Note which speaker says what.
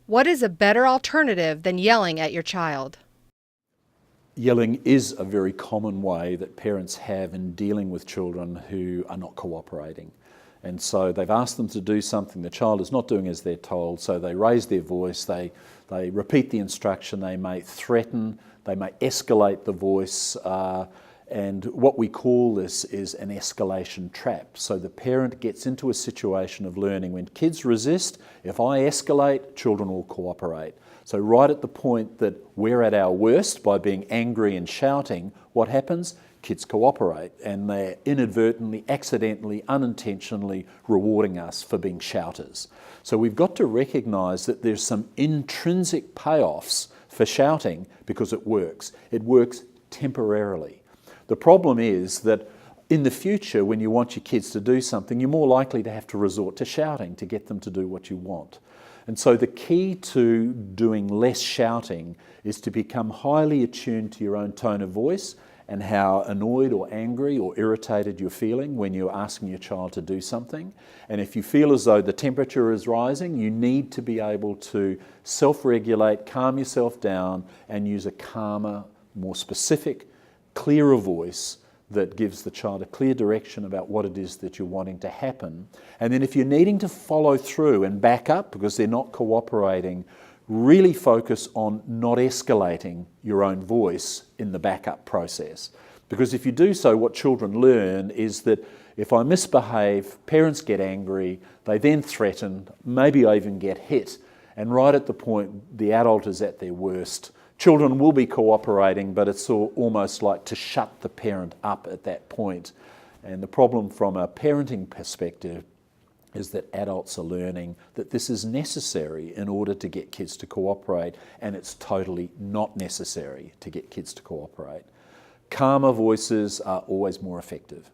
Speaker 1: What is a better alternative than yelling at your child?
Speaker 2: Yelling is a very common way that parents have in dealing with children who are not cooperating. And so they've asked them to do something, the child is not doing as they're told, so they raise their voice, they repeat the instruction, they may threaten, they may escalate the voice, and what we call this is an escalation trap. So the parent gets into a situation of learning when kids resist, if I escalate, children will cooperate. So right at the point that we're at our worst by being angry and shouting, what happens? Kids cooperate, and they're inadvertently, accidentally, unintentionally rewarding us for being shouters. So we've got to recognise that there's some intrinsic payoffs for shouting because it works. It works temporarily. The problem is that in the future, when you want your kids to do something, you're more likely to have to resort to shouting to get them to do what you want. And so the key to doing less shouting is to become highly attuned to your own tone of voice and how annoyed or angry or irritated you're feeling when you're asking your child to do something. And if you feel as though the temperature is rising, you need to be able to self-regulate, calm yourself down, and use a calmer, more specific, clearer voice that gives the child a clear direction about what it is that you're wanting to happen. And then if you're needing to follow through and back up because they're not cooperating, really focus on not escalating your own voice in the backup process. Because if you do so, what children learn is that if I misbehave, parents get angry, they then threaten, maybe I even get hit. And right at the point the adult is at their worst, children will be cooperating, but it's almost like to shut the parent up at that point. And the problem from a parenting perspective is that adults are learning that this is necessary in order to get kids to cooperate, and it's totally not necessary to get kids to cooperate. Calmer voices are always more effective.